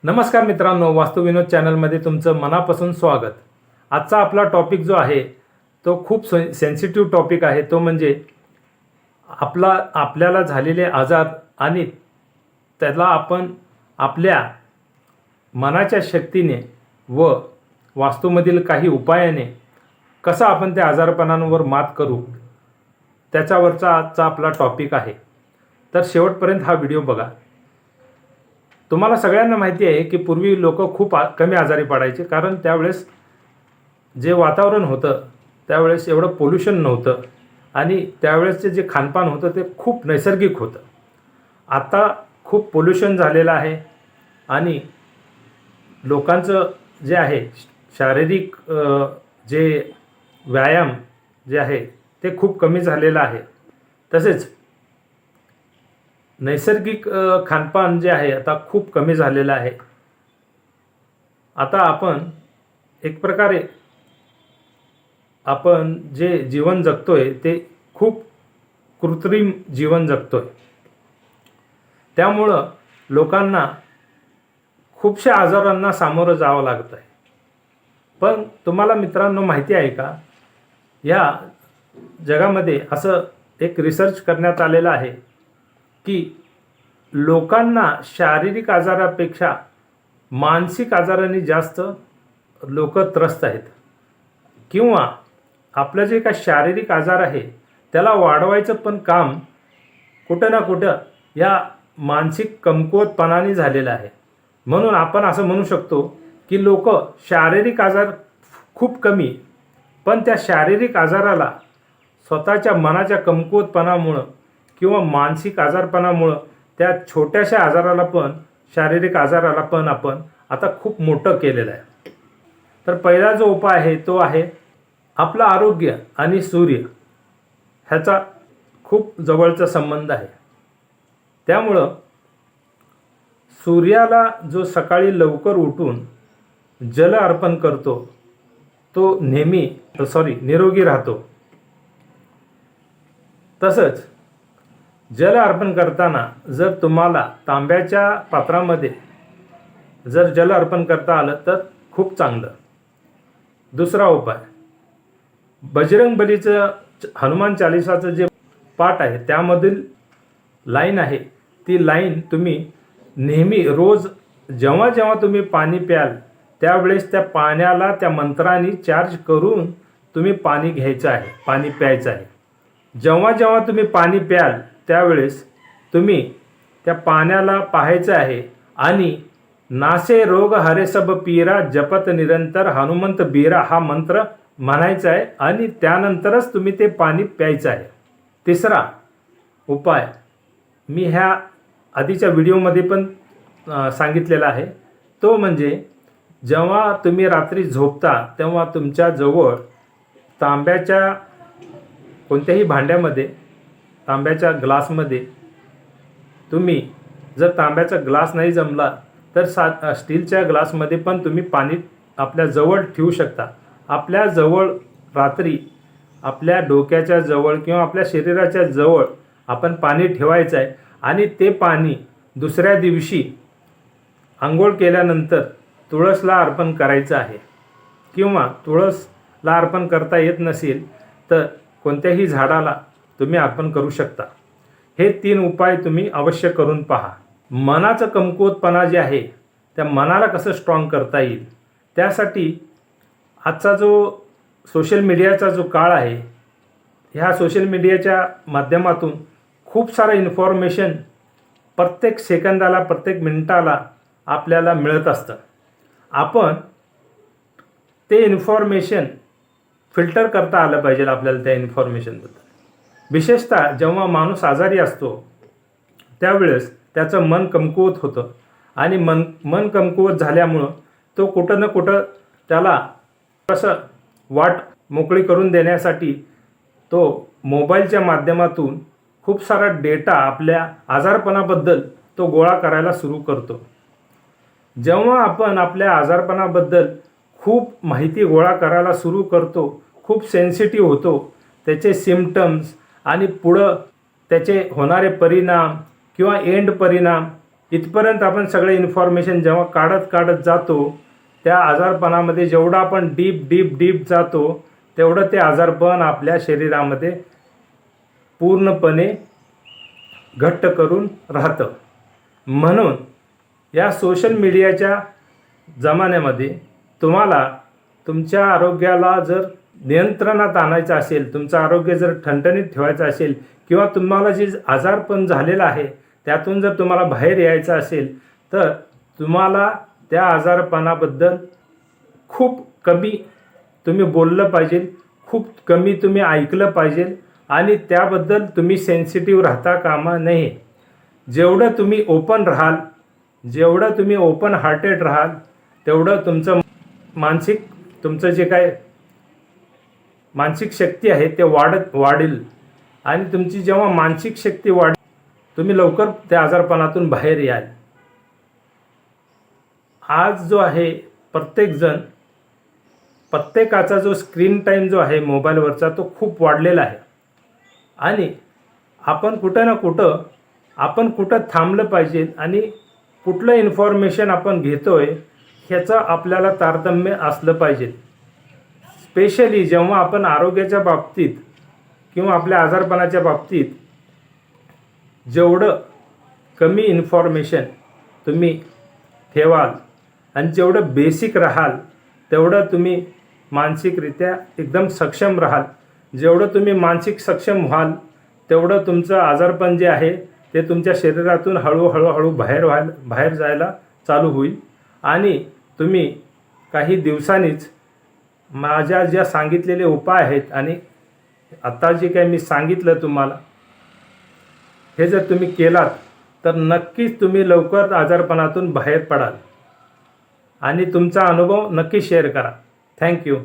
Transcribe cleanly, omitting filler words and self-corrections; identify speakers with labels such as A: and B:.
A: नमस्कार मित्रांनो, वास्तुविनोद चॅनलमध्ये तुमचं मनापासून स्वागत। आजचा आपला टॉपिक जो आहे तो खूप सेन्सिटिव्ह टॉपिक आहे। तो म्हणजे आपल्याला झालेले आजार आणि त्याला आपण आपल्या मनाच्या शक्तीने व वास्तूमधील काही उपायाने कसं आपण त्या आजारपणांवर मात करू, त्याच्यावरचा आजचा आपला टॉपिक आहे। तर शेवटपर्यंत हा व्हिडिओ बघा। तुम्हाला सगळ्यांना माहिती आहे की पूर्वी लोक खूप कमी आजारी पडायचे, कारण त्यावेळेस जे वातावरण होतं त्यावेळेस एवढं पोल्यूशन नव्हतं आणि त्यावेळेसचे जे खानपान होतं ते खूप नैसर्गिक होतं। आता खूप पोल्यूशन झालेलं आहे आणि लोकांचं जे आहे शारीरिक जे व्यायाम जे आहे ते खूप कमी झालेलं आहे। तसेच नैसर्गिक खानपान जे आहे आता खूप कमी झालेलं आहे। आता आपण एक प्रकारे आपण जे जीवन जगतोय ते खूप कृत्रिम जीवन जगतोय, त्यामुळं लोकांना खूपशा आजारांना सामोरं जावं लागत आहे। पण तुम्हाला मित्रांनो माहिती आहे का, या जगामध्ये असं एक रिसर्च करण्यात आलेलं आहे की लोकांना शारीरिक आजारापेक्षा मानसिक आजारांनी जास्त लोक त्रस्त आहेत, किंवा आपलं जे काही शारीरिक आजार आहे त्याला वाढवायचं पण काम कुठं ना कुठं या मानसिक कमकुवतपणाने झालेलं आहे। म्हणून आपण असं म्हणू शकतो की लोक शारीरिक आजार खूप कमी, पण त्या शारीरिक आजाराला स्वतःच्या मनाच्या कमकुवतपणामुळं किंवा मानसिक आजारपणामुळं त्या छोट्याशा आजाराला पण शारीरिक आजाराला पण आपण आता खूप मोठं केलेलं आहे। तर पहिला जो उपाय आहे तो आहे आपलं आरोग्य आणि सूर्य ह्याचा खूप जवळचा संबंध आहे। त्यामुळं सूर्याला जो सकाळी लवकर उठून जल अर्पण करतो तो नेहमी निरोगी राहतो। तसंच जल अर्पण करताना जर तुम्हाला तांब्याच्या पात्रामध्ये जर जल अर्पण करता आलं तर खूप चांगलं। दुसरा उपाय, बजरंगबलीचं हनुमान चालिसाचं जे पाठ आहे त्यामधील लाईन आहे ती लाईन तुम्ही नेहमी रोज जेव्हा जेव्हा तुम्ही पाणी प्याल त्यावेळेस त्या पाण्याला त्या मंत्राने चार्ज करून तुम्ही पाणी घ्यायचं आहे, पाणी प्यायचं आहे। जेव्हा जेव्हा तुम्ही पाणी प्याल त्यावेळेस तुम्ही त्या पाण्याला पाहायचं आहे आणि नासे रोग हरे सब पीरा जपत निरंतर हनुमंत बीरा हा मंत्र म्हणायचा आहे आणि त्यानंतरच तुम्ही ते पाणी प्यायचं आहे। तिसरा उपाय मी ह्या आधीच्या व्हिडिओमध्ये पण सांगितलेला आहे, तो म्हणजे जेव्हा तुम्ही रात्री झोपता तेव्हा तुमच्या जवळ तांब्याच्या कोणत्याही भांड्यामध्ये, तांब्याच्या ग्लासमध्ये, तुम्ही जर तांब्याचा ग्लास नाही जमला तर स्टीलच्या ग्लासमध्ये पण तुम्ही पाणी आपल्या जवळ ठेवू शकता। आपल्या जवळ रात्री आपल्या डोक्याच्या जवळ किंवा आपल्या शरीराच्या जवळ आपण पाणी ठेवायचं आहे आणि ते पाणी दुसऱ्या दिवशी आंघोळ केल्यानंतर तुळसला अर्पण करायचं आहे, किंवा तुळसला अर्पण करता येत नसेल तर कोणत्याही झाडाला तुम्ही अर्पण करू शकता। हे 3 उपाय तुम्ही अवश्य करून पहा। मनाचं कमकुवतपणा जे आहे त्या मनाला कसं स्ट्रॉंग करता येईल त्यासाठी आजचा जो सोशल मीडियाचा जो काळ आहे, ह्या सोशल मीडियाच्या माध्यमातून खूप सारं इन्फॉर्मेशन प्रत्येक सेकंदाला प्रत्येक मिनिटाला आपल्याला मिळत असतं। आपण ते इन्फॉर्मेशन फिल्टर करता आलं पाहिजे आपल्याला त्या इन्फॉर्मेशनबद्दल। विशेषतः जेव्हा माणूस आजारी असतो त्यावेळेस त्याचं मन कमकुवत होतं आणि मन कमकुवत झाल्यामुळं तो कुठं ना कुठं त्याला कसं वाट मोकळी करून देण्यासाठी तो मोबाईलच्या माध्यमातून खूप सारा डेटा आपल्या आजारपणाबद्दल तो गोळा करायला सुरू करतो। जेव्हा आपण आपल्या आजारपणाबद्दल खूप माहिती गोळा करायला सुरू करतो, खूप सेन्सिटिव्ह होतो, त्याचे सिम्पटम्स आणि पुढं त्याचे होणारे परिणाम किंवा एंड परिणाम इथपर्यंत आपण सगळे इन्फॉर्मेशन जेव्हा काढत जातो, त्या आजारपणामध्ये जेवढं आपण डीप जातो तेवढं ते आजारपण आपल्या शरीरामध्ये पूर्णपणे घट्ट करून राहतं. म्हणून या सोशल मीडियाच्या जमान्यामध्ये तुम्हाला तुमच्या आरोग्याला जर नियंत्रणात आणायचं असेल, तुमचं आरोग्य जर ठणठणीत ठेवायचं असेल किंवा तुम्हाला जे आजारपण झालेलं आहे त्यातून जर तुम्हाला बाहेर यायचं असेल, तर तुम्हाला त्या आजारपणाबद्दल खूप कमी तुम्ही बोललं पाहिजे, खूप कमी तुम्ही ऐकलं पाहिजे आणि त्याबद्दल तुम्ही सेन्सिटिव्ह राहता कामा नये. जेवढं तुम्ही ओपन राहाल, जेवढं तुम्ही ओपन हार्टेड राहाल, तेवढं तुमचं तुमचं जे काय मानसिक शक्ती आहे ते वाढेल आणि तुमची जेव्हा मानसिक शक्ती तुम्ही लवकर त्या आजारपणातून बाहेर याल. आज जो आहे प्रत्येकाचा जो स्क्रीन टाईम जो आहे मोबाईलवरचा तो खूप वाढलेला आहे आणि आपण कुठं थांबलं पाहिजे आणि कुठलं इन्फॉर्मेशन आपण घेतोय ह्याचं आपल्याला तारतम्य असलं पाहिजे. स्पेशली जेव्हा आपण आरोग्याच्या बाबतीत किंवा आपल्या आजारपणाच्या बाबतीत जेवढं कमी इन्फॉर्मेशन तुम्ही ठेवाल आणि जेवढं बेसिक राहाल तेवढं तुम्ही मानसिकरित्या एकदम सक्षम राहाल. जेवढं तुम्ही मानसिक सक्षम व्हाल तेवढं तुमचं आजारपण जे आहे ते तुमच्या शरीरातून हळूहळू बाहेर जायला चालू होईल आणि तुम्ही काही दिवसांनीच माझ्या ज्या सांगितलेले उपाय आहेत आणि आता जे काही मी सांगितलं तुम्हाला, हे जर तुम्ही केलात तर नक्कीच तुम्ही लवकर आजारपणातून बाहेर पडाल आणि तुमचा अनुभव नक्की शेअर करा. थँक्यू.